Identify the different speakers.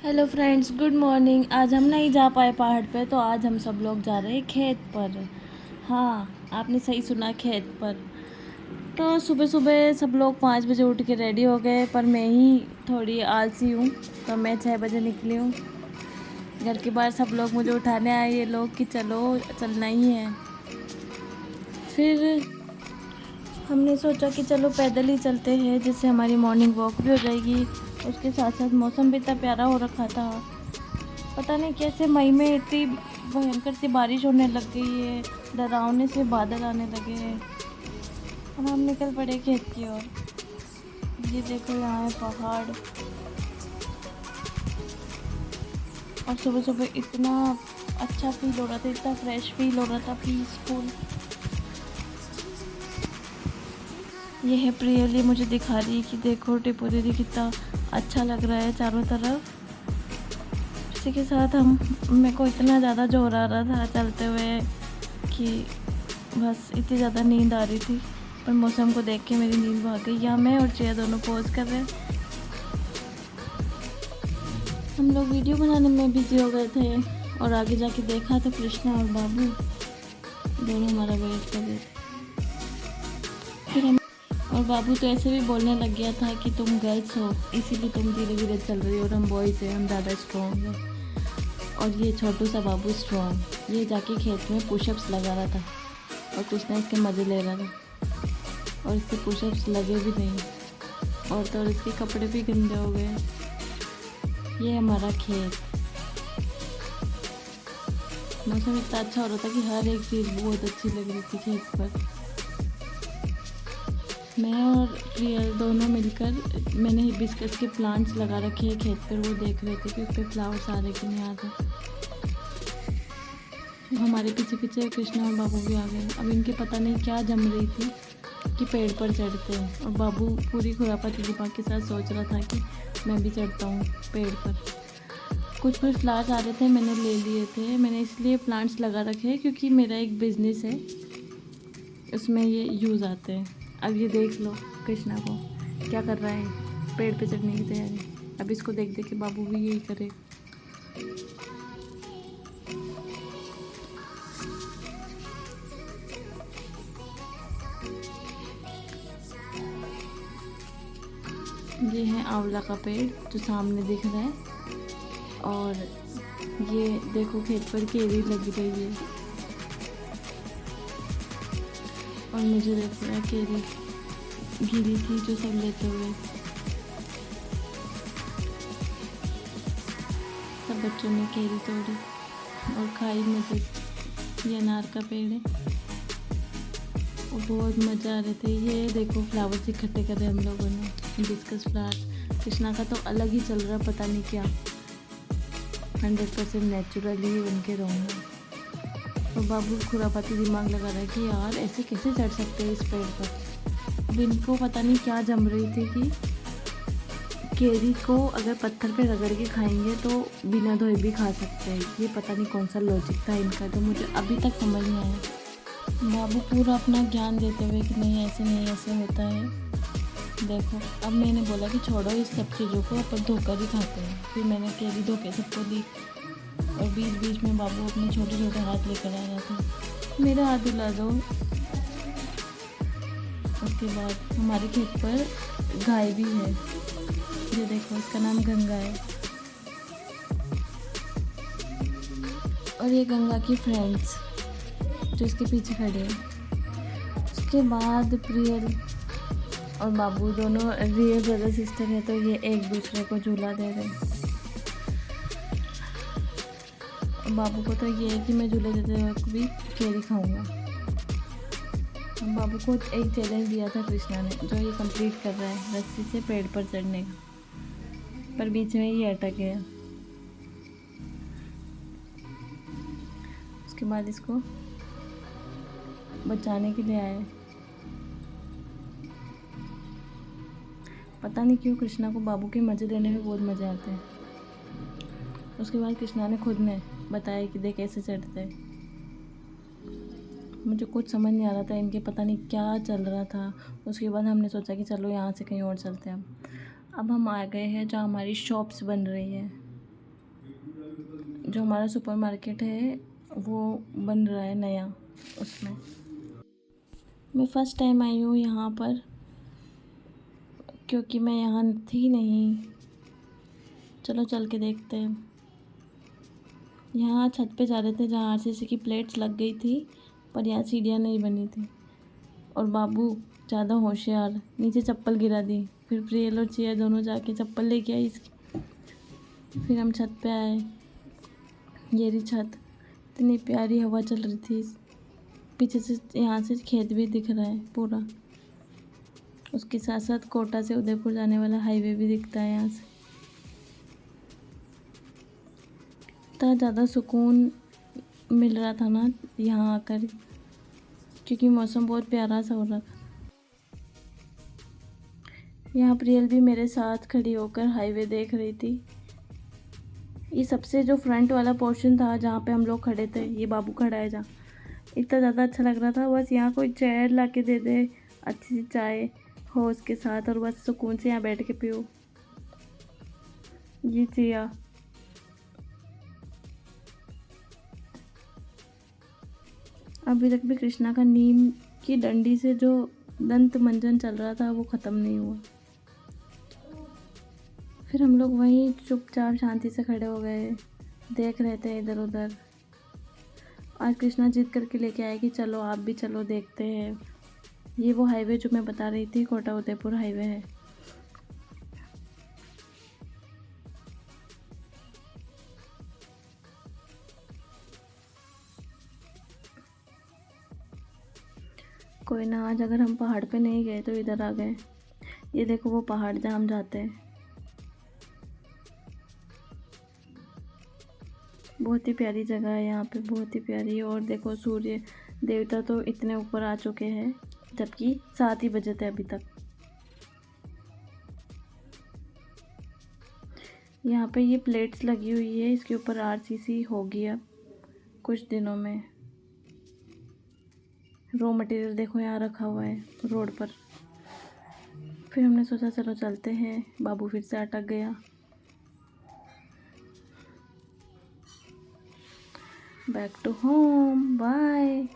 Speaker 1: Hello friends, good morning. आज हम नहीं जा पाए पहाड़ पे, तो आज हम सब लोग जा रहे हैं खेत पर। हाँ, आपने सही सुना, खेत पर। तो सुबह सुबह सब लोग 5 बजे उठ के रेडी हो गए, पर मैं ही थोड़ी आलसी हूँ, तो मैं 6 बजे निकली हूँ। घर के बाहर सब लोग मुझे उठाने आए, ये लोग कि चलो, चलना ही है। फिर हमने सोचा कि चलो पैदल ही चलते हैं, जिससे हमारी मॉर्निंग वॉक भी हो जाएगी। उसके साथ साथ मौसम भी इतना प्यारा हो रखा था। पता नहीं कैसे मई में इतनी भयंकर सी बारिश होने लग गई है, डरावने से बादल आने लगे हैं और हम निकल पड़े खेत की ओर। ये देखो, यहाँ है पहाड़, और सुबह सुबह इतना अच्छा फील हो रहा था, इतना फ्रेश फील हो रहा था, पीसफुल। ये है प्रियल, ये मुझे दिखा रही है कि देखो टिपू दीदी कितना अच्छा लग रहा है चारों तरफ। इसी के साथ मेरे को इतना ज़्यादा जोर आ रहा था चलते हुए कि बस इतनी ज़्यादा नींद आ रही थी, पर मौसम को देख के मेरी नींद भाग गई। यहाँ मैं और चिया दोनों पोज कर रहे हैं। हम लोग वीडियो बनाने में बिजी हो गए थे, और आगे जाके देखा तो कृष्णा और बाबू दोनों हमारा वेट कर रहे थे। फिर हम और बाबू तो ऐसे भी बोलने लग गया था कि तुम गर्ल्स हो, इसीलिए तुम धीरे धीरे चल रही हो, और हम बॉयज़ हैं, हम ज़्यादा स्ट्रॉन्ग हैं। और ये छोटू सा बाबू स्ट्रॉन्ग, ये जाके खेत में पुशअप्स लगा रहा था, और कृष्णा इसके मज़े ले रहा था, और इससे पुशअप्स लगे भी नहीं, और इसके कपड़े भी गंदे हो गए। ये हमारा खेत। मौसम इतना अच्छा हो रहा था कि हर एक चीज़ बहुत अच्छी लग रही थी खेत पर। मैं और प्रियल दोनों मिलकर मैंने हिबिस्कस के प्लांट्स लगा रखे हैं खेत पर, वो देख रहे थे कि उस पर फ्लावर्स आ रहे कि नहीं आ रहे। हमारे पीछे पीछे कृष्णा और बाबू भी आ गए। अब इनके पता नहीं क्या जम रही थी कि पेड़ पर चढ़ते हैं, और बाबू पूरी खुरापाती दिमाग के साथ सोच रहा था कि मैं भी चढ़ता हूँ पेड़ पर। कुछ फ्लावर्स आ रहे थे, मैंने ले लिए थे। मैंने इसलिए प्लांट्स लगा रखे हैं क्योंकि मेरा एक बिज़नेस है, उसमें ये यूज़ आते हैं। अब ये देख लो कृष्णा को क्या कर रहा है, पेड़ पे चढ़ने की तैयारी। अब इसको देख देख के बाबू भी यही करे। ये है आंवला का पेड़ जो सामने दिख रहा है, और ये देखो खेत पर केरी लगी रही है, और मुझे लग रहा है केरी गिरी थी जो सब लेते हुए। सब बच्चों ने केरी तोड़ी और खाई मजे। ये अनार का पेड़ है, और बहुत मज़ा आ रहे थे। ये देखो फ्लावर्स इकट्ठे करे हम लोगों ने, हिबिस्कस फ्लावर्स। कृष्णा का तो अलग ही चल रहा, पता नहीं क्या, 100% नेचुरली बन के रहूँगा। और बाबू खुरापाती दिमाग लगा रहा है कि यार ऐसे कैसे चढ़ सकते हैं इस पेड़ पर। अब इनको पता नहीं क्या जम रही थी कि केरी को अगर पत्थर पे रगड़ के खाएंगे तो बिना धोए भी खा सकते हैं। ये पता नहीं कौन सा लॉजिक था इनका, तो मुझे अभी तक समझ नहीं आया। बाबू पूरा अपना ज्ञान देते हुए कि नहीं ऐसे होता है। देखो, अब मैंने बोला कि छोड़ो इस सब चीज़ों को, अपन धोकर ही खाते हैं। फिर मैंने केरी धो के सबको दी, और बीच बीच में बाबू अपने छोटे छोटे हाथ लेकर आ रहा था, मेरा हाथ हिला दो। उसके बाद हमारे खेत पर गाय भी है, ये देखो, इसका नाम गंगा है, और ये गंगा की फ्रेंड्स जो इसके पीछे खड़े हैं। उसके बाद प्रियल और बाबू दोनों रियल ब्रदर सिस्टर है, तो ये एक दूसरे को झूला दे रहे हैं। बाबू को तो ये है कि मैं झूले देते वक्त भी केरी खाऊंगा। बाबू को एक चैलेंज दिया था कृष्णा ने, जो ये कंप्लीट कर रहा है, रस्सी से पेड़ पर चढ़ने का, पर बीच में ये अटक गया। उसके बाद इसको बचाने के लिए आए। पता नहीं क्यों कृष्णा को बाबू के मज़े लेने में बहुत मज़े आते हैं। उसके बाद कृष्णा ने खुद ने बताया कि देख कैसे चढ़ते हैं। मुझे कुछ समझ नहीं आ रहा था, इनके पता नहीं क्या चल रहा था। उसके बाद हमने सोचा कि चलो यहाँ से कहीं और चलते हैं। अब हम आ गए हैं जहाँ हमारी शॉप्स बन रही है। जो हमारा सुपरमार्केट है वो बन रहा है नया, उसमें मैं फ़र्स्ट टाइम आई हूँ यहाँ पर, क्योंकि मैं यहाँ थी नहीं। चलो चल के देखते हैं। यहाँ छत पे जा रहे थे जहाँ आरसीसी की प्लेट्स लग गई थी, पर यहाँ सीढ़ियाँ नहीं बनी थी। और बाबू ज़्यादा होशियार, नीचे चप्पल गिरा दी। फिर प्रियल और चिया दोनों जाके चप्पल लेके आई इसकी। फिर हम छत पे आए। ये रही छत, इतनी प्यारी हवा चल रही थी। पीछे से यहाँ से खेत भी दिख रहा है पूरा। उसके साथ साथ कोटा से उदयपुर जाने वाला हाईवे भी दिखता है यहाँ से। इतना ज़्यादा सुकून मिल रहा था ना यहाँ आकर, क्योंकि मौसम बहुत प्यारा सा हो रहा था। यहाँ प्रियल भी मेरे साथ खड़ी होकर हाईवे देख रही थी। ये सबसे जो फ्रंट वाला पोर्शन था जहाँ पे हम लोग खड़े थे, ये बाबू खड़ा है जहाँ, इतना ज़्यादा अच्छा लग रहा था। बस यहाँ कोई चेयर ला के दे दे, अच्छी सी चाय हो उसके साथ, और बस सुकून से यहाँ बैठ के पियो। ये चिया अभी तक भी कृष्णा का नीम की डंडी से जो दंत मंजन चल रहा था वो ख़त्म नहीं हुआ। फिर हम लोग वहीं चुपचाप शांति से खड़े हो गए, देख रहे थे इधर उधर। आज कृष्णा जिद करके लेके आए कि चलो आप भी चलो, देखते हैं। ये वो हाईवे जो मैं बता रही थी, कोटा उदयपुर हाईवे है। कोई ना, आज अगर हम पहाड़ पे नहीं गए तो इधर आ गए। ये देखो वो पहाड़ जहाँ हम जाते हैं, बहुत ही प्यारी जगह है यहाँ पे, बहुत ही प्यारी। और देखो सूर्य देवता तो इतने ऊपर आ चुके हैं, जबकि 7 ही बजे थे अभी तक। यहाँ पे ये प्लेट्स लगी हुई है, इसके ऊपर आरसीसी होगी अब कुछ दिनों में। रॉ मटेरियल देखो यहाँ रखा हुआ है रोड पर। फिर हमने सोचा चलो चलते हैं, बाबू फिर से अटक गया। Back to home, bye.